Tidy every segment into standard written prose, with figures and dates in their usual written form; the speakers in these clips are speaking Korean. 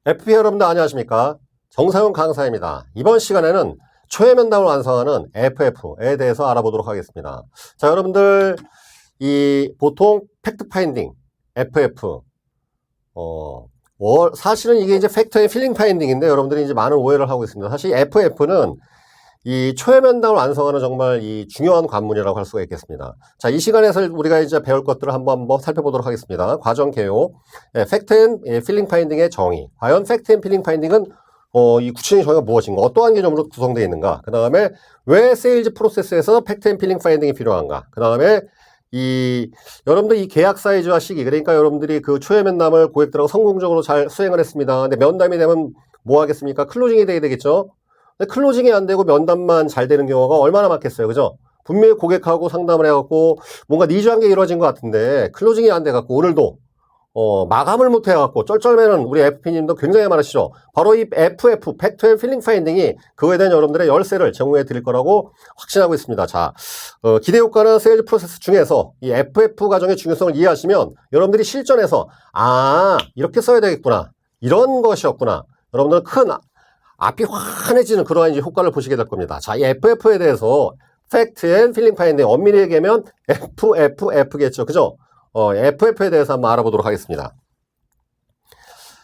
FP 여러분들 안녕하십니까? 정사용 강사입니다. 이번 시간에는 초회 면담을 완성하는 FF에 대해서 알아보도록 하겠습니다. 자, 여러분들 보통 팩트 파인딩 FF 사실은 이게 이제 팩트 앤 필링 파인딩인데 여러분들이 이제 많은 오해를 하고 있습니다. 사실 FF는 이 초회 면담을 완성하는 정말 이 중요한 관문이라고 할 수가 있겠습니다. 자, 이 시간에서 우리가 이제 배울 것들을 한번 살펴보도록 하겠습니다. 과정 개요, 팩트 앤 필링 파인딩의 정의. 과연 팩트 앤 필링 파인딩은 이 구체적인 정의가 무엇인가, 어떠한 개념으로 구성되어 있는가, 그 다음에 왜 세일즈 프로세스에서 팩트 앤 필링 파인딩이 필요한가, 그 다음에 여러분들 이 계약 사이즈와 시기, 그러니까 여러분들이 그 초회 면담을 고객들하고 성공적으로 잘 수행을 했습니다. 근데 면담이 되면 뭐 하겠습니까? 클로징이 돼야 되겠죠? 근데 클로징이 안 되고 면담만 잘 되는 경우가 얼마나 많겠어요, 그죠? 분명히 고객하고 상담을 해갖고 뭔가 니즈한 게 이루어진 것 같은데 클로징이 안 돼갖고 오늘도 마감을 못 해갖고 쩔쩔매는 우리 FP님도 굉장히 많으시죠. 바로 이 FF, 팩트 앤 필링 파인딩이 그거에 대한 여러분들의 열쇠를 제공해 드릴 거라고 확신하고 있습니다. 자, 기대 효과는 세일즈 프로세스 중에서 이 FF 과정의 중요성을 이해하시면 여러분들이 실전에서 이렇게 써야 되겠구나, 이런 것이었구나, 여러분들은 큰 앞이 환해지는 그러한 이제 효과를 보시게 될 겁니다. 자, 이 FF에 대해서 팩트 앤 필링 파인딩, 엄밀히 얘기하면 FFF겠죠, 그죠? FF에 대해서 한번 알아보도록 하겠습니다.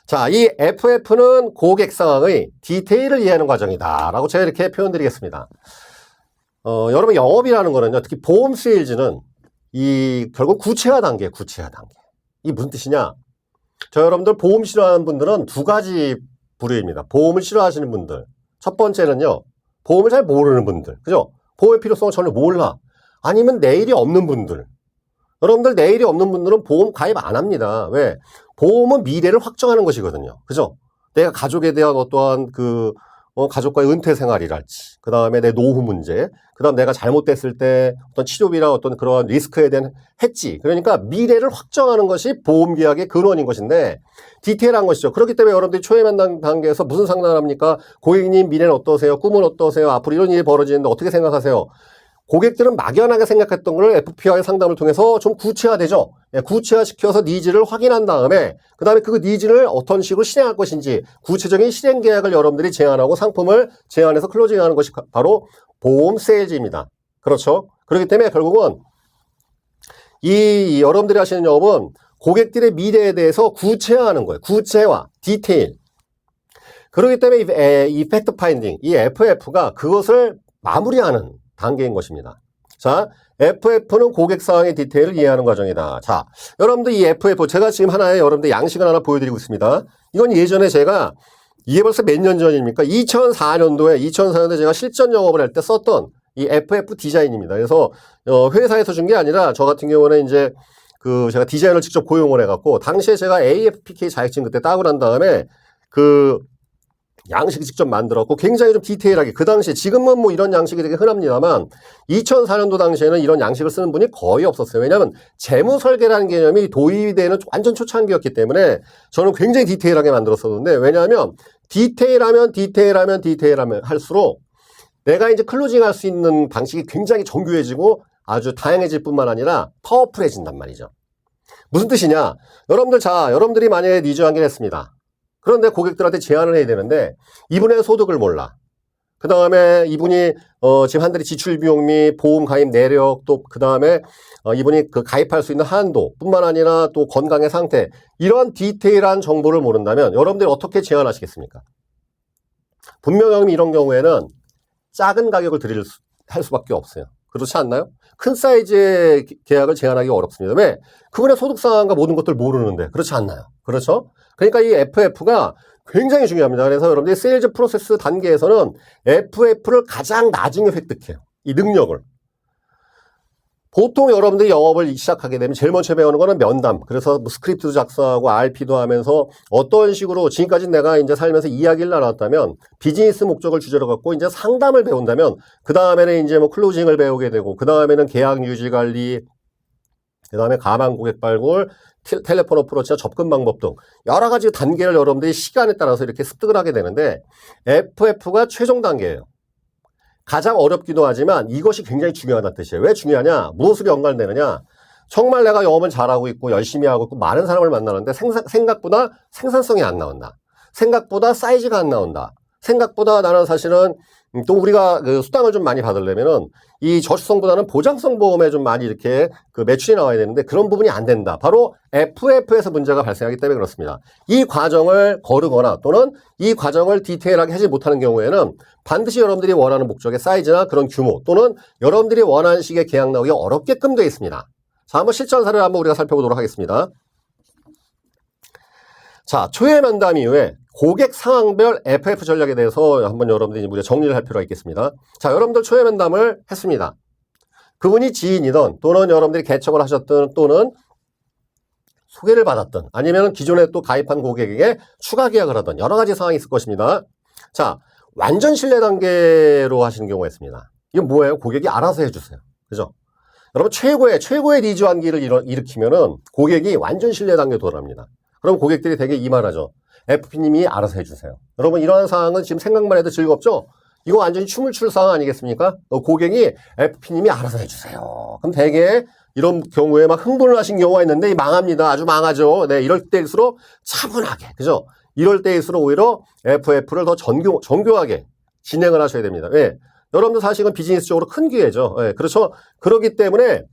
자, 이 FF는 고객 상황의 디테일을 이해하는 과정이다 라고 제가 이렇게 표현드리겠습니다. 여러분, 영업이라는 거는요, 특히 보험 세일즈는 결국 구체화 단계. 이 무슨 뜻이냐? 여러분들 보험 싫어하는 분들은 두 가지 부류입니다. 보험을 싫어하시는 분들. 첫 번째는요, 보험을 잘 모르는 분들. 그죠? 보험의 필요성을 전혀 몰라. 아니면 내일이 없는 분들. 여러분들 내일이 없는 분들은 보험 가입 안 합니다. 왜? 보험은 미래를 확정하는 것이거든요. 그죠? 내가 가족에 대한 어떠한 가족과의 은퇴 생활이랄지, 그 다음에 내 노후 문제, 그 다음 내가 잘못됐을 때 어떤 치료비나 어떤 그러한 리스크에 대한 해지, 그러니까 미래를 확정하는 것이 보험 계약의 근원인 것인데 디테일한 것이죠. 그렇기 때문에 여러분들이 초회 면담 단계에서 무슨 상담을 합니까? 고객님 미래는 어떠세요? 꿈은 어떠세요? 앞으로 이런 일이 벌어지는데 어떻게 생각하세요? 고객들은 막연하게 생각했던 걸 FP와의 상담을 통해서 좀 구체화되죠. 구체화시켜서 니즈를 확인한 다음에 그 다음에 그 니즈를 어떤 식으로 실행할 것인지 구체적인 실행 계약을 여러분들이 제안하고 상품을 제안해서 클로징하는 것이 바로 보험 세일즈입니다. 그렇죠? 그렇기 때문에 결국은 여러분들이 하시는 영업은 고객들의 미래에 대해서 구체화하는 거예요. 구체화, 디테일. 그렇기 때문에 이 팩트 파인딩, 이 FF가 그것을 마무리하는 단계인 것입니다. 자, FF는 고객 상황의 디테일을 이해하는 과정이다. 자, 여러분들 이 FF, 제가 지금 하나의 여러분들 양식을 하나 보여드리고 있습니다. 이건 예전에 제가, 이게 벌써 몇 년 전입니까? 2004년도에 제가 실전 영업을 할 때 썼던 이 FF 디자인입니다. 그래서, 회사에서 준 게 아니라, 저 같은 경우는 이제, 제가 디자인을 직접 고용을 해갖고, 당시에 제가 AFPK 자격증 그때 따고 난 다음에, 양식을 직접 만들었고 굉장히 좀 디테일하게, 그 당시에, 지금은 뭐 이런 양식이 되게 흔합니다만 2004년도 당시에는 이런 양식을 쓰는 분이 거의 없었어요. 왜냐하면 재무 설계라는 개념이 도입되는 완전 초창기였기 때문에 저는 굉장히 디테일하게 만들었었는데, 왜냐하면 디테일하면 할수록 내가 이제 클로징 할 수 있는 방식이 굉장히 정교해지고 아주 다양해질 뿐만 아니라 파워풀해진단 말이죠. 무슨 뜻이냐? 여러분들이 만약에 니즈 확인을 했습니다. 그런데 고객들한테 제안을 해야 되는데 이분의 소득을 몰라. 그 다음에 이분이 지금 한 달에 지출 비용 및 보험 가입 내역, 또 그 다음에 이분이 가입할 수 있는 한도 뿐만 아니라 또 건강의 상태, 이런 디테일한 정보를 모른다면 여러분들이 어떻게 제안하시겠습니까? 분명히 이런 경우에는 작은 가격을 할 수밖에 없어요. 그렇지 않나요? 큰 사이즈의 계약을 제안하기 어렵습니다. 왜? 그분의 소득 상황과 모든 것들 모르는데. 그렇지 않나요? 그렇죠? 그러니까 이 FF가 굉장히 중요합니다. 그래서 여러분들이 세일즈 프로세스 단계에서는 FF를 가장 나중에 획득해요. 이 능력을. 보통 여러분들이 영업을 시작하게 되면 제일 먼저 배우는 거는 면담. 그래서 뭐 스크립트도 작성하고 RP도 하면서 어떤 식으로, 지금까지 내가 이제 살면서 이야기를 나눴다면 비즈니스 목적을 주제로 갖고 이제 상담을 배운다면 그 다음에는 이제 뭐 클로징을 배우게 되고 그 다음에는 계약 유지 관리, 그 다음에 가망 고객 발굴, 텔레폰 어프로치와 접근 방법 등 여러 가지 단계를 여러분들이 시간에 따라서 이렇게 습득을 하게 되는데 FF가 최종 단계예요. 가장 어렵기도 하지만 이것이 굉장히 중요하다는 뜻이에요. 왜 중요하냐? 무엇으로 연관되느냐? 정말 내가 영업을 잘하고 있고 열심히 하고 있고 많은 사람을 만나는데 생각보다 생산성이 안 나온다. 생각보다 사이즈가 안 나온다. 생각보다 나는 사실은 또 우리가 그 수당을 좀 많이 받으려면은 이 저축성보다는 보장성 보험에 좀 많이 이렇게 그 매출이 나와야 되는데 그런 부분이 안 된다. 바로 FF에서 문제가 발생하기 때문에 그렇습니다. 이 과정을 거르거나 또는 이 과정을 디테일하게 하지 못하는 경우에는 반드시 여러분들이 원하는 목적의 사이즈나 그런 규모 또는 여러분들이 원하는 식의 계약 나오기 어렵게끔 되어 있습니다. 자, 한번 실전 사례를 한번 우리가 살펴보도록 하겠습니다. 자, 초회 면담 이후에 고객 상황별 FF 전략에 대해서 한번 여러분들이 우리가 정리를 할 필요가 있겠습니다. 자, 여러분들 초회 면담을 했습니다. 그분이 지인이든 또는 여러분들이 개척을 하셨든 또는 소개를 받았든 아니면 기존에 또 가입한 고객에게 추가 계약을 하든 여러 가지 상황이 있을 것입니다. 자, 완전 신뢰 단계로 하시는 경우가 있습니다. 이건 뭐예요? 고객이 알아서 해주세요. 그죠? 여러분 최고의 니즈 환기를 일으키면은 고객이 완전 신뢰 단계에 도달합니다. 그럼 고객들이 되게 이 말하죠. FP님이 알아서 해주세요. 여러분 이러한 상황은 지금 생각만 해도 즐겁죠? 이거 완전히 춤을 출 상황 아니겠습니까? 고객이 FP님이 알아서 해주세요. 그럼 되게 이런 경우에 막 흥분을 하신 경우가 있는데 망합니다. 아주 망하죠. 네, 이럴 때일수록 차분하게, 그죠? 이럴 때일수록 오히려 FF를 더 정교하게 진행을 하셔야 됩니다. 왜? 여러분들 사실은 비즈니스적으로 큰 기회죠. 네, 그렇죠? 그렇기 때문에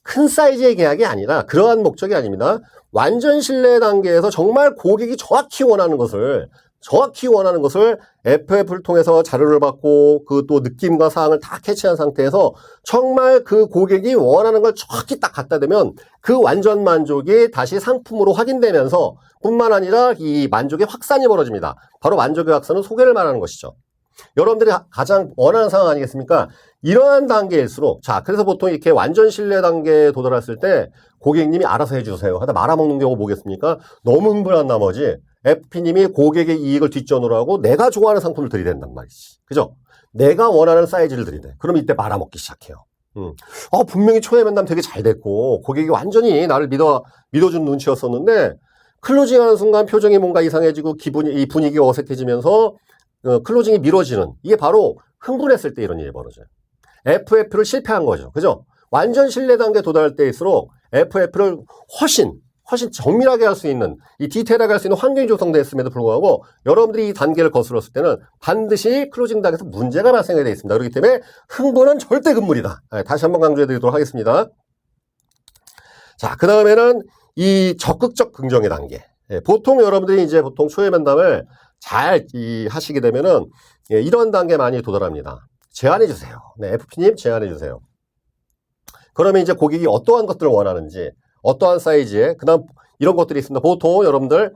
큰 사이즈의 계약이 아니라 그러한 목적이 아닙니다. 완전 신뢰 단계에서 정말 고객이 정확히 원하는 것을 FF를 통해서 자료를 받고 그 또 느낌과 사항을 다 캐치한 상태에서 정말 그 고객이 원하는 걸 정확히 딱 갖다 대면 그 완전 만족이 다시 상품으로 확인되면서 뿐만 아니라 이 만족의 확산이 벌어집니다. 바로 만족의 확산은 소개를 말하는 것이죠. 여러분들이 가장 원하는 상황 아니겠습니까? 이러한 단계일수록 자 그래서 보통 이렇게 완전 신뢰 단계에 도달했을 때 고객님이 알아서 해주세요 하다 말아먹는 경우 보겠습니까? 너무 흥분한 나머지 FP님이 고객의 이익을 뒷전으로 하고 내가 좋아하는 상품을 들이댄단 말이지. 그죠? 내가 원하는 사이즈를 들이대. 그럼 이때 말아먹기 시작해요. 분명히 초회 면담 되게 잘 됐고 고객이 완전히 나를 믿어준 눈치였었는데 클로징하는 순간 표정이 뭔가 이상해지고 이 분위기가 어색해지면서 클로징이 미뤄지는 이게 바로 흥분했을 때 이런 일이 벌어져요. FF를 실패한 거죠. 그죠? 완전 신뢰 단계에 도달할 때일수록 FF를 훨씬 정밀하게 할 수 있는 이 디테일하게 할 수 있는 환경이 조성되었음에도 불구하고 여러분들이 이 단계를 거슬렀을 때는 반드시 클로징 단계에서 문제가 발생하게 되어 있습니다. 그렇기 때문에 흥분은 절대 금물이다. 다시 한번 강조해 드리도록 하겠습니다. 자, 그 다음에는 이 적극적 긍정의 단계. 보통 여러분들이 이제 보통 초회 면담을 잘 하시게 되면은 이런 단계 많이 도달합니다. 제안해 주세요. 네, FP님 제안해 주세요. 그러면 이제 고객이 어떠한 것들을 원하는지 어떠한 사이즈에 그 다음 이런 것들이 있습니다. 보통 여러분들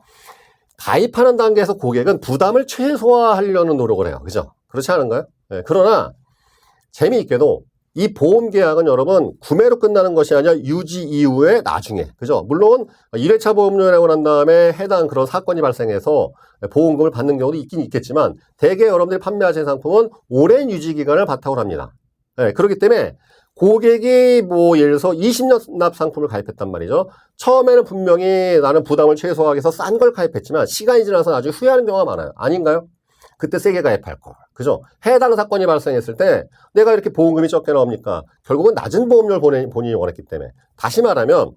가입하는 단계에서 고객은 부담을 최소화하려는 노력을 해요. 그죠? 그렇지 않은가요? 네, 그러나 재미있게도 이 보험 계약은 여러분 구매로 끝나는 것이 아니라 유지 이후에 나중에 그죠? 물론 1회차 보험료를 내고 난 다음에 해당 그런 사건이 발생해서 보험금을 받는 경우도 있긴 있겠지만 대개 여러분들이 판매하시는 상품은 오랜 유지 기간을 바탕으로 합니다. 네, 그렇기 때문에 고객이 뭐 예를 들어서 20년 납 상품을 가입했단 말이죠. 처음에는 분명히 나는 부담을 최소화하기 위해서 싼 걸 가입했지만 시간이 지나서 나중에 후회하는 경우가 많아요. 아닌가요? 그때 세게 가입할 걸. 그죠? 해당 사건이 발생했을 때 내가 이렇게 보험금이 적게 나옵니까? 결국은 낮은 보험료를 본인이 원했기 때문에. 다시 말하면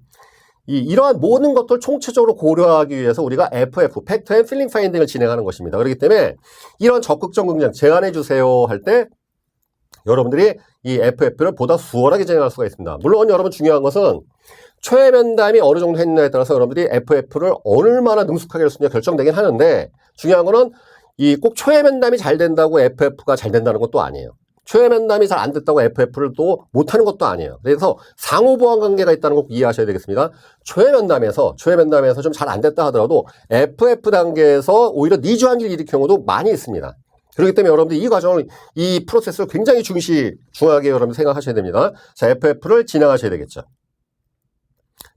이러한 모든 것들을 총체적으로 고려하기 위해서 우리가 FF, 팩트 앤 필링 파인딩을 진행하는 것입니다. 그렇기 때문에 이런 적극적 긍정 제안해 주세요 할 때 여러분들이 이 FF를 보다 수월하게 진행할 수가 있습니다. 물론 여러분 중요한 것은 초회 면담이 어느 정도 했느냐에 따라서 여러분들이 FF를 얼마나 능숙하게 할 수 있냐 결정되긴 하는데 중요한 거는 꼭 초회 면담이 잘 된다고 FF가 잘 된다는 것도 아니에요. 초회 면담이 잘 안 됐다고 FF를 또 못하는 것도 아니에요. 그래서 상호 보완 관계가 있다는 거 꼭 이해하셔야 되겠습니다. 초회 면담에서 좀 잘 안 됐다 하더라도 FF 단계에서 오히려 니즈 환기를 일으키는 경우도 많이 있습니다. 그렇기 때문에 여러분들이 이 프로세스를 굉장히 중요하게 여러분 생각하셔야 됩니다. 자, FF를 진행하셔야 되겠죠.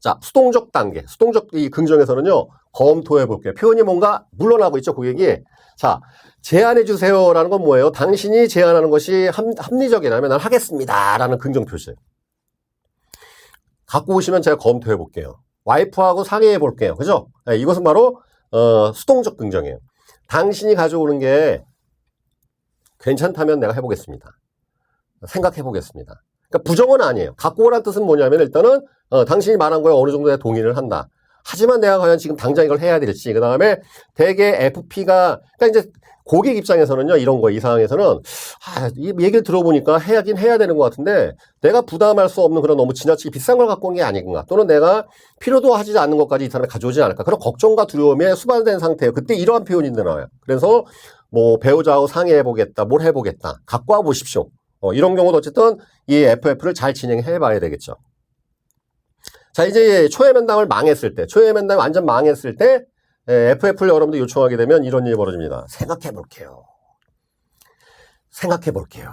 자, 수동적 단계. 수동적 이 긍정에서는요, 검토해 볼게요. 표현이 뭔가 물러나고 있죠, 고객이. 자, 제안해 주세요라는 건 뭐예요? 당신이 제안하는 것이 합리적이라면 난 하겠습니다. 라는 긍정 표시. 갖고 오시면 제가 검토해 볼게요. 와이프하고 상의해 볼게요. 그죠? 네, 이것은 바로, 수동적 긍정이에요. 당신이 가져오는 게 괜찮다면 내가 해보겠습니다. 생각해 보겠습니다. 그러니까 부정은 아니에요. 갖고 오라는 뜻은 뭐냐면 일단은 당신이 말한 거에 어느 정도 내가 동의를 한다. 하지만 내가 과연 지금 당장 이걸 해야 될지, 그 다음에 대개 FP가, 그러니까 이제 고객 입장에서는요, 이런 거, 이 상황에서는, 이 얘기를 들어보니까 해야긴 해야 되는 것 같은데, 내가 부담할 수 없는 그런 너무 지나치게 비싼 걸 갖고 온 게 아닌가. 또는 내가 필요도 하지 않는 것까지 이 사람이 가져오지 않을까. 그런 걱정과 두려움에 수반된 상태예요. 그때 이러한 표현이 나와요. 그래서 뭐 배우자하고 상의해보겠다, 뭘 해보겠다. 갖고 와 보십시오. 이런 경우도 어쨌든 이 FF를 잘 진행해 봐야 되겠죠. 자, 이제 초회 면담을 망했을 때, 초회 면담이 완전 망했을 때, FF를 여러분들 요청하게 되면 이런 일이 벌어집니다. 생각해 볼게요. 생각해 볼게요.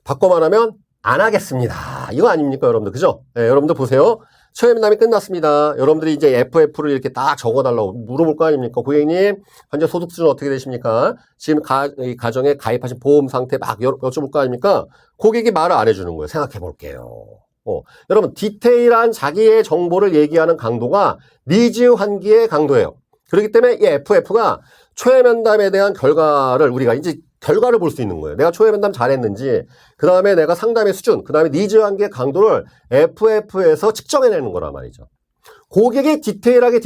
바꿔 말하면 안 하겠습니다. 이거 아닙니까, 여러분들? 그죠? 여러분들 보세요. 초회 면담이 끝났습니다. 여러분들이 이제 FF를 이렇게 딱 적어달라고 물어볼 거 아닙니까? 고객님, 현재 소득 수준 어떻게 되십니까? 지금 가정에 가입하신 보험 상태 막 여쭤볼 거 아닙니까? 고객이 말을 안 해주는 거예요. 생각해 볼게요. 여러분, 디테일한 자기의 정보를 얘기하는 강도가 니즈 환기의 강도예요. 그렇기 때문에 이 FF가 초회 면담에 대한 결과를 우리가 이제 결과를 볼 수 있는 거예요. 내가 초회 면담 잘했는지, 그 다음에 내가 상담의 수준, 그 다음에 니즈 환기의 강도를 FF에서 측정해내는 거란 말이죠. 고객이 디테일하게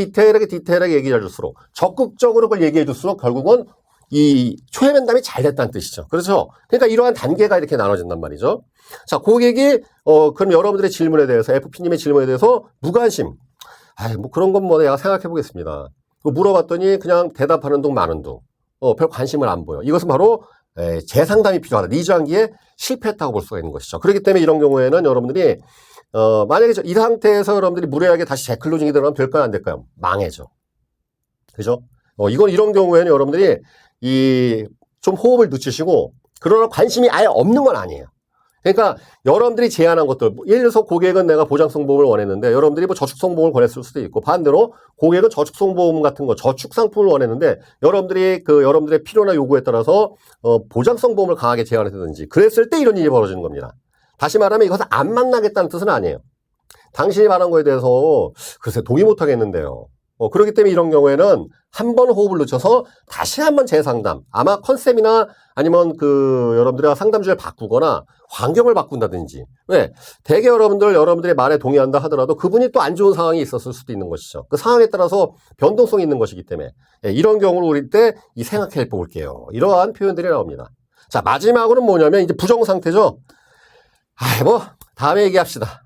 얘기해 줄수록, 적극적으로 그걸 얘기해 줄수록 결국은 이 초회 면담이 잘 됐다는 뜻이죠. 그렇죠? 그러니까 이러한 단계가 이렇게 나눠진단 말이죠. 자, 고객이, 그럼 여러분들의 질문에 대해서, FP님의 질문에 대해서 무관심. 뭐 그런 건 뭐 내가 생각해 보겠습니다. 물어봤더니 그냥 대답하는 둥 마는 둥. 별 관심을 안 보여. 이것은 바로 재상담이 필요하다. 니즈 환기에 실패했다고 볼 수가 있는 것이죠. 그렇기 때문에 이런 경우에는 여러분들이 만약에 이 상태에서 여러분들이 무례하게 다시 재클로징이 들어가면 될까요? 안 될까요? 망해죠. 그죠? 이런 경우에는 여러분들이 좀 호흡을 늦추시고, 그러나 관심이 아예 없는 건 아니에요. 그러니까 여러분들이 제안한 것들, 예를 들어서 고객은 내가 보장성 보험을 원했는데 여러분들이 뭐 저축성 보험을 권했을 수도 있고, 반대로 고객은 저축성 보험 같은 거, 저축 상품을 원했는데 여러분들이 여러분들의 필요나 요구에 따라서 보장성 보험을 강하게 제안했든지 그랬을 때 이런 일이 벌어지는 겁니다. 다시 말하면 이것은 안 만나겠다는 뜻은 아니에요. 당신이 말한 거에 대해서 글쎄 동의 못 하겠는데요. 그렇기 때문에 이런 경우에는 한 번 호흡을 늦춰서 다시 한번 재상담, 아마 컨셉이나 아니면 여러분들의 상담주를 바꾸거나 환경을 바꾼다든지. 왜? 대개 여러분들의 말에 동의한다 하더라도 그분이 또 안 좋은 상황이 있었을 수도 있는 것이죠. 그 상황에 따라서 변동성이 있는 것이기 때문에 이런 경우를 우리 때 생각해 볼게요. 이러한 표현들이 나옵니다. 자, 마지막으로는 뭐냐면 이제 부정 상태죠. 다음에 얘기합시다.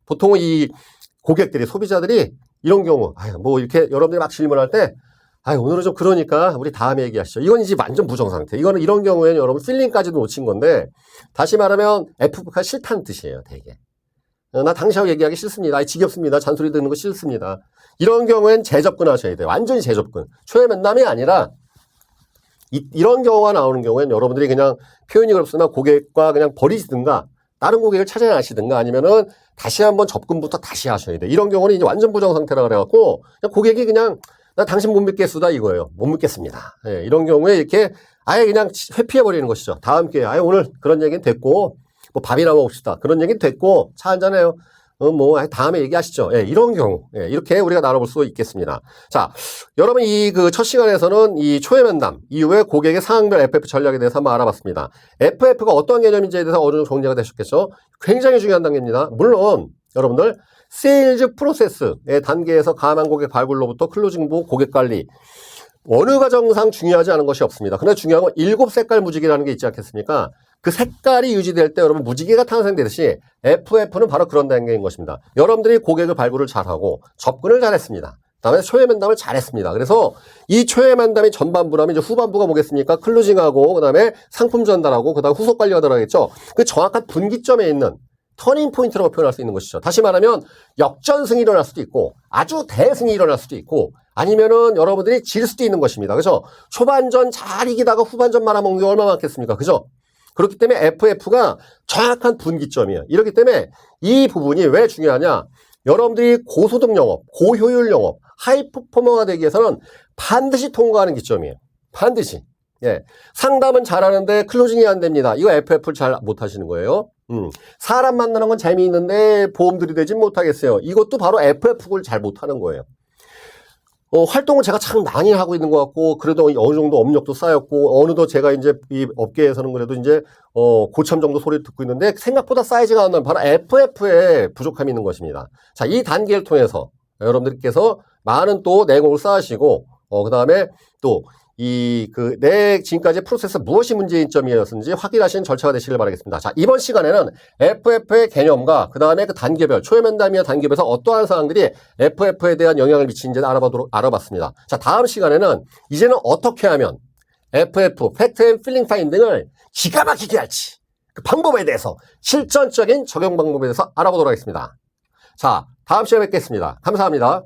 보통은 이 고객들이, 소비자들이 이런 경우, 이렇게 여러분들이 막 질문할 때, 오늘은 좀 그러니까 우리 다음에 얘기하시죠. 이건 이제 완전 부정 상태. 이런 경우에는 여러분 필링까지도 놓친 건데, 다시 말하면 FF가 싫다는 뜻이에요, 되게. 나 당신하고 얘기하기 싫습니다. 지겹습니다. 잔소리 듣는 거 싫습니다. 이런 경우엔 재접근하셔야 돼요. 완전히 재접근. 초회 면담이 아니라, 이런 경우가 나오는 경우에는 여러분들이 그냥 표현이 그렇으면 고객과 그냥 버리시든가, 다른 고객을 찾아나시든가 아니면은 다시 한번 접근부터 다시 하셔야 돼. 이런 경우는 이제 완전 부정 상태라 그래갖고 그냥 고객이 그냥 나 당신 못 믿겠수다 이거예요. 못 믿겠습니다. 이런 경우에 이렇게 아예 그냥 회피해 버리는 것이죠. 다음 기회에 오늘 그런 얘기는 됐고 뭐 밥이나 먹읍시다. 그런 얘기는 됐고 차 한잔해요. 다음에 얘기하시죠. 이런 경우, 이렇게 우리가 나눠볼 수 있겠습니다. 자, 여러분, 첫 시간에서는 이 초회 면담 이후에 고객의 상황별 FF 전략에 대해서 한번 알아봤습니다. FF가 어떤 개념인지에 대해서 어느 정도 정리가 되셨겠죠? 굉장히 중요한 단계입니다. 물론, 여러분들, 세일즈 프로세스의 단계에서 가만 고객 발굴로부터 클로징 부 고객 관리. 어느 과정상 중요하지 않은 것이 없습니다. 근데 중요한 건 7색깔 무지개라는 게 있지 않겠습니까? 그 색깔이 유지될 때 여러분 무지개가 탄생되듯이 FF는 바로 그런 단계인 것입니다. 여러분들이 고객을 발굴을 잘하고 접근을 잘했습니다. 그다음에 초회 면담을 잘했습니다. 그래서 이 초회 면담이 전반부라면 이제 후반부가 뭐겠습니까? 클로징하고 그다음에 상품 전달하고 그다음 후속 관리가 들어가겠죠. 그 정확한 분기점에 있는 터닝 포인트라고 표현할 수 있는 것이죠. 다시 말하면 역전승이 일어날 수도 있고 아주 대승이 일어날 수도 있고 아니면은 여러분들이 질 수도 있는 것입니다. 그죠? 초반전 잘 이기다가 후반전 말아먹는 게 얼마나 많겠습니까? 그죠? 그렇기 때문에 FF가 정확한 분기점이에요. 이렇기 때문에 이 부분이 왜 중요하냐? 여러분들이 고소득 영업, 고효율 영업, 하이 퍼포머가 되기 위해서는 반드시 통과하는 기점이에요. 반드시. 상담은 잘하는데 클로징이 안 됩니다. 이거 FF를 잘 못하시는 거예요. 사람 만나는 건 재미있는데 보험들이 되진 못하겠어요. 이것도 바로 FF를 잘 못하는 거예요. 활동을 제가 참 많이 하고 있는 것 같고, 그래도 어느 정도 업력도 쌓였고, 어느덧 제가 이제 이 업계에서는 그래도 이제, 고참 정도 소리를 듣고 있는데, 생각보다 사이즈가 안 나면 바로 FF에 부족함이 있는 것입니다. 자, 이 단계를 통해서, 여러분들께서 많은 또 내용을 쌓으시고, 그 다음에 또 내 지금까지 프로세스 무엇이 문제인 점이었는지 확인하시는 절차가 되시길 바라겠습니다. 자, 이번 시간에는 FF의 개념과 그 다음에 그 단계별, 초회면담이나 단계별에서 어떠한 사항들이 FF에 대한 영향을 미치는지 알아봤습니다. 자, 다음 시간에는 이제는 어떻게 하면 FF, 팩트 앤 필링 파인딩을 기가 막히게 할지, 그 방법에 대해서, 실전적인 적용 방법에 대해서 알아보도록 하겠습니다. 자, 다음 시간에 뵙겠습니다. 감사합니다.